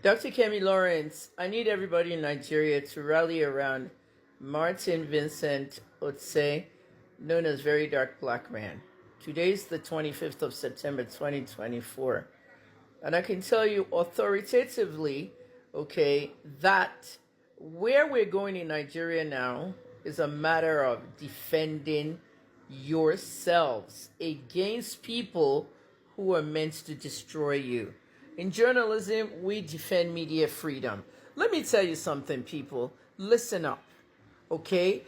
Dr. Kemi Lawrence, I need everybody in Nigeria to rally around Martin Vincent Otse, known as Very Dark Black Man. Today's the 25th of September 2024. And I can tell you authoritatively, that where we're going in Nigeria now is a matter of defending yourselves against people who are meant to destroy you. In journalism, we defend media freedom. Let me tell you something, people. Listen up, okay?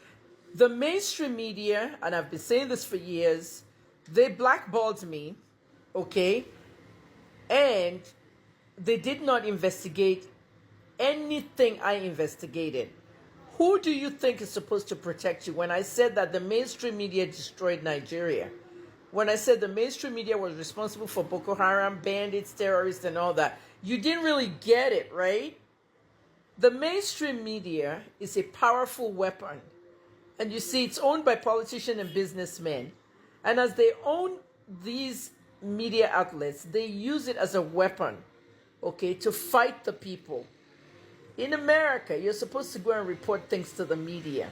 The mainstream media, and I've been saying this for years, they blackballed me, okay? And they did not investigate anything I investigated. Who do you think is supposed to protect you? When I said that the mainstream media destroyed Nigeria, when I said the mainstream media was responsible for Boko Haram, bandits, terrorists, and all that, you didn't really get it, right? The mainstream media is a powerful weapon. And you see, it's owned by politicians and businessmen. And as they own these media outlets, they use it as a weapon, to fight the people. In America, you're supposed to go and report things to the media.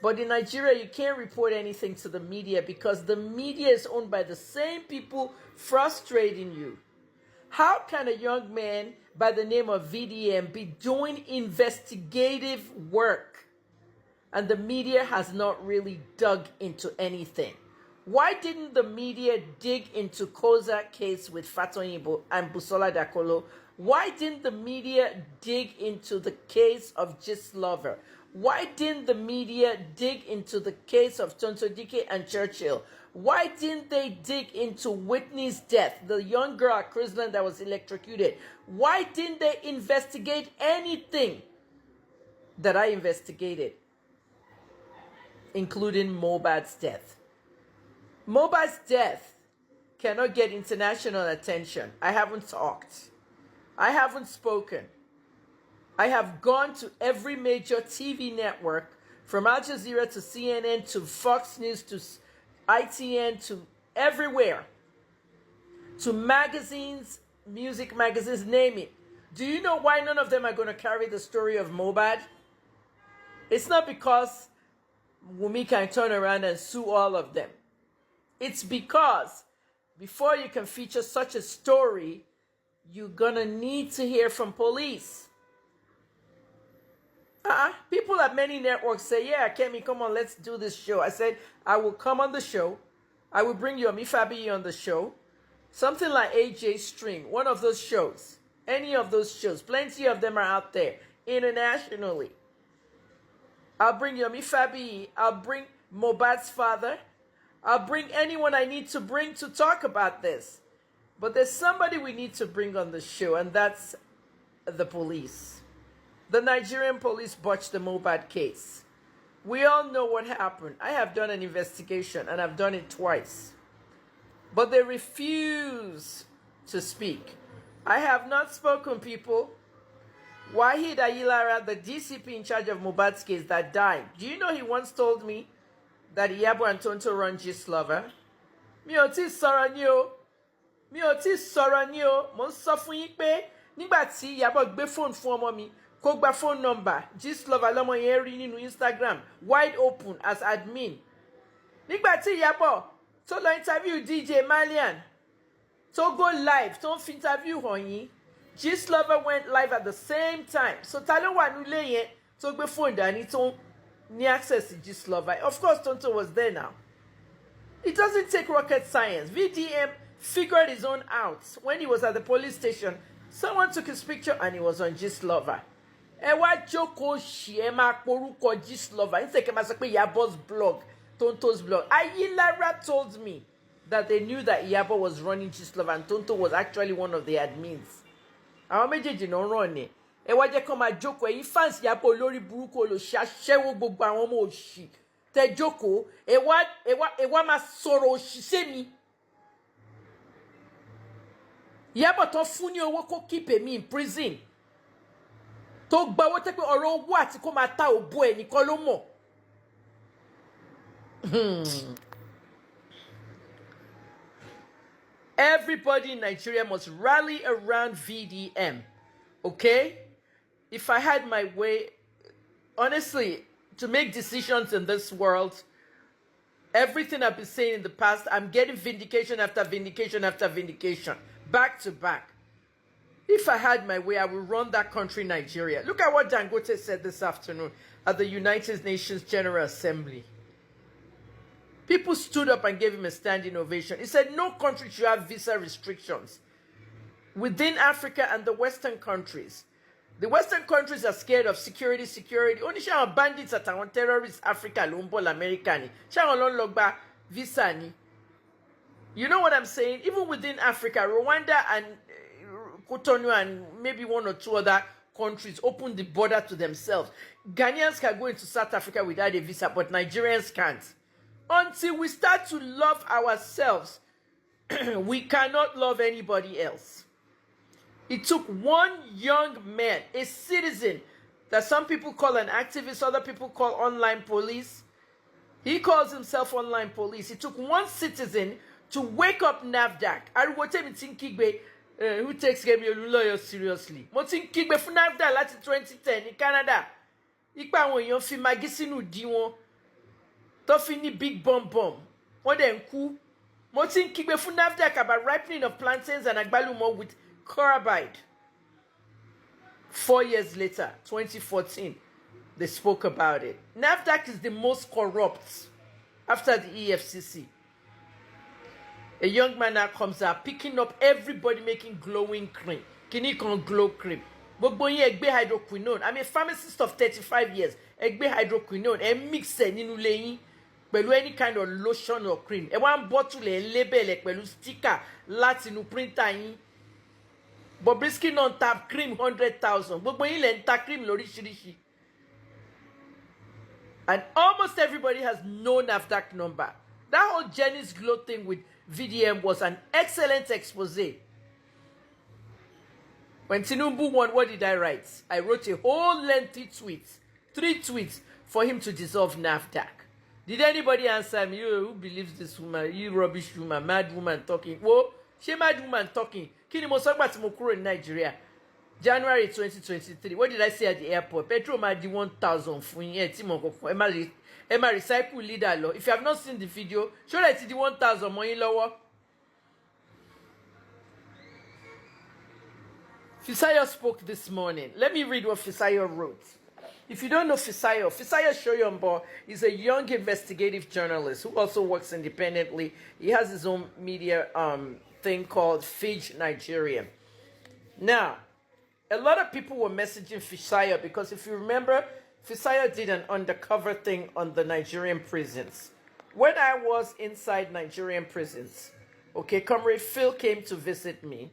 But in Nigeria, you can't report anything to the media because the media is owned by the same people frustrating you. How can a young man by the name of VDM be doing investigative work and the media has not really dug into anything? Why didn't the media dig into Koza case with Fatoyinbo and Busola Dakolo? Why didn't the media dig into the case of Gist Lover? Why didn't the media dig into the case of Tonto Dike and Churchill? Why didn't they dig into Whitney's death, the young girl at Chrisland that was electrocuted? Why didn't they investigate anything that I investigated, including Mohbad's death? Mohbad's death cannot get international attention. I haven't talked. I haven't spoken. I have gone to every major TV network, from Al Jazeera to CNN to Fox News to ITN to everywhere, to magazines, music magazines, name it. Do you know why none of them are going to carry the story of Mohbad? It's not because Wumi can turn around and sue all of them. It's because before you can feature such a story, you're going to need to hear from police. People at many networks say, yeah, Kemi, come on, let's do this show. I said, I will come on the show. I will bring Yomi Fabi on the show. Something like AJ Stream, one of those shows. Any of those shows. Plenty of them are out there internationally. I'll bring Yomi Fabi. I'll bring Mohbad's father. I'll bring anyone I need to bring to talk about this. But there's somebody we need to bring on the show, and that's the police. The Nigerian police botched the Mohbad case. We all know what happened. I have done an investigation, and I've done it twice. But they refuse to speak. I have not spoken, people. Wahid Ayilara, the DCP in charge of Mohbad's case that died. Do you know he once told me that Iyabo and Tonto run Gist Lover? Mi ò tí sọ̀rọ̀ ni o. Mi ò tí sọ̀rọ̀ ni o. Mo ń sọ fún yín pé nígbà tí Iyabo gbé fóònù fún ọmọ mi, kó gba phone number, Gist Lover lọ́mọ yẹn rí nínú Instagram, wide open as admin. Nígbà tí Iyabo tó lọ interview DJ Malian, tó go live, tó ń fi interview hàn yín, Gist Lover went live at the same time. So ta ló wà nílé yẹn tó gbé phone dání tó ní access to Gist Lover? Of course, Tonto was there now. It doesn't take rocket science. VDM figured his own out. When he was at the police station, someone took his picture and he was on Gist Lover. Ẹ wá jókòó ṣì ẹ máa porúkọ Gist Lover. Instead kẹ́ máa sọ pé Iyabo's blog, Tonto's blog. Ayilara told me that they knew that Iyabo was running Gist Lover and Tonto was actually one of the admins. Àwọn méjèèjì náà ràn ní. Ẹ wá jẹ́ kó máa jókòó ẹ̀yin fans Iyabo lórí burúkú olóṣì aṣẹ́wó gbogbo àwọn ọmọ òṣì. Tẹ́ jókòó ẹ wá máa sọ̀rọ̀ òṣì sí mi. Iyabo tó fún ní owó kó keep èmi in prison. Tó gba owó tẹ́ pé ọ̀rọ̀ owó àti kó máa ta òbó ẹ̀ nìkan ló mọ̀. Everybody in Nigeria must rally around VDM. Okay? If I had my way, honestly, to make decisions in this world, everything I've been saying in the past, I'm getting vindication after vindication after vindication, back to back. If I had my way, I would run that country, Nigeria. Look at what Dangote said this afternoon at the United Nations General Assembly. People stood up and gave him a standing ovation. He said no country should have visa restrictions within Africa and the Western countries. The Western countries are scared of security. Only shall bandits at our terrorists, Africa, Lumbol, American. Shall logba visa ni. You know what I'm saying? Even within Africa, Rwanda and Cotonou and maybe one or two other countries open the border to themselves. Ghanaians can go into South Africa without a visa, but Nigerians can't. Until we start to love ourselves, we cannot love anybody else. It took one young man, a citizen, that some people call an activist, other people call online police. He calls himself online police. It took one citizen to wake up NAFDAC. Who takes Game Lawyer seriously? Motin Kigbe for NAFDAC lati 2010 in Canada. Ipa won yon fi magisinu di won. To fini big bomb. Wọ́n den ku. Motin Kigbe for NAFDAC about ripening of plantains and agbalumo with carbide. 4 years later, 2014, they spoke about it. NAFDAC is the most corrupt after the EFCC. A young man now comes out picking up everybody making glowing cream. Kini kan glow cream. Gbogbo yin egbe hydroquinone. I'm a pharmacist of 35 years. Egbe hydroquinone. E mix e nínú ilé yín pẹ̀lú any kind of lotion or cream. E one bottle e label e pẹ̀lú sticker láti inú printer yín. Bobrisky non tap cream 100,000. Gbogbo yin lè ń ta cream lóríṣiríṣi. And almost everybody has no NAFDAC number. That whole Jenny's Glow thing with VDM was an excellent expose. When Tinubu won, what did I write? I wrote a whole lengthy tweet, 3 tweets, for him to dissolve NAFDAC. Did anybody answer me? You, who believes this woman? You rubbish woman, mad woman talking. Whoa, she mad woman talking. Kini mo sọ gba tí mo kúrò in Nigeria. January 2023. What did I say at the airport? Petrol ma di 1,000 fún yín tí mo kọ́kọ́. Emma recycle leader law. If you have not seen the video, show that it's the 1,000 money lower. Fisayo spoke this morning. Let me read what Fisayo wrote. If you don't know Fisayo Shoyombo is a young investigative journalist who also works independently. He has his own media thing called Fidge Nigerian. Now, a lot of people were messaging Fisayo because if you remember, Fisayo did an undercover thing on the Nigerian prisons. When I was inside Nigerian prisons, okay, Comrade Phil came to visit me,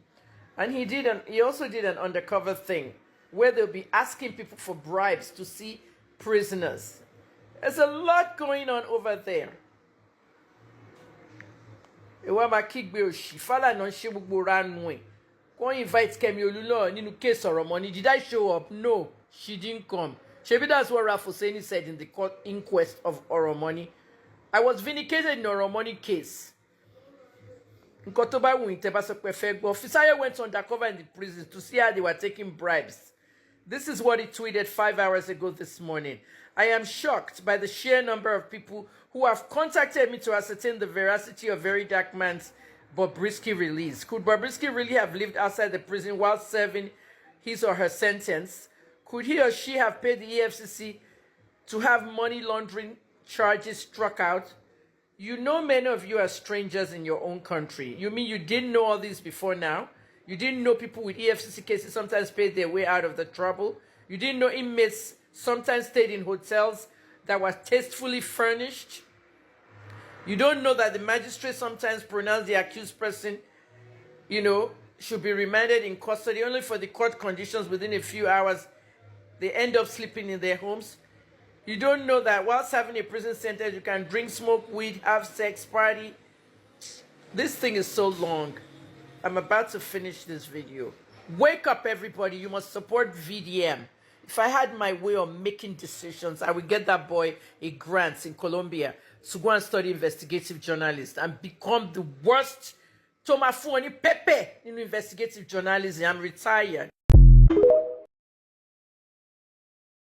and he also did an undercover thing where they'll be asking people for bribes to see prisoners. There's a lot going on over there. Go invite Kemi Olulo nínú case ọ̀rọ̀ money. Did I show up? No, she didn't come. Maybe that's what Ralph Husseini said in the court inquest of Oromoni. I was vindicated in the Oromoni case. Fisayo went undercover in the prison to see how they were taking bribes. This is what he tweeted 5 hours ago this morning. I am shocked by the sheer number of people who have contacted me to ascertain the veracity of Very Dark Man's Bobrisky release. Could Bobrisky really have lived outside the prison while serving his or her sentence? Could he or she have paid the EFCC to have money laundering charges struck out? You know many of you are strangers in your own country. You mean you didn't know all this before now? You didn't know people with EFCC cases sometimes paid their way out of the trouble? You didn't know inmates sometimes stayed in hotels that were tastefully furnished? You don't know that the magistrate sometimes pronounced the accused person, should be remanded in custody only for the court conditions within a few hours they end up sleeping in their homes? You don't know that whilst having a prison sentence, you can drink, smoke weed, have sex, party. This thing is so long. I'm about to finish this video. Wake up, everybody. You must support VDM. If I had my way of making decisions, I would get that boy a grant in Colombia to go and study investigative journalist and become the worst Tomafuani Pepe in investigative journalism. I'm retired.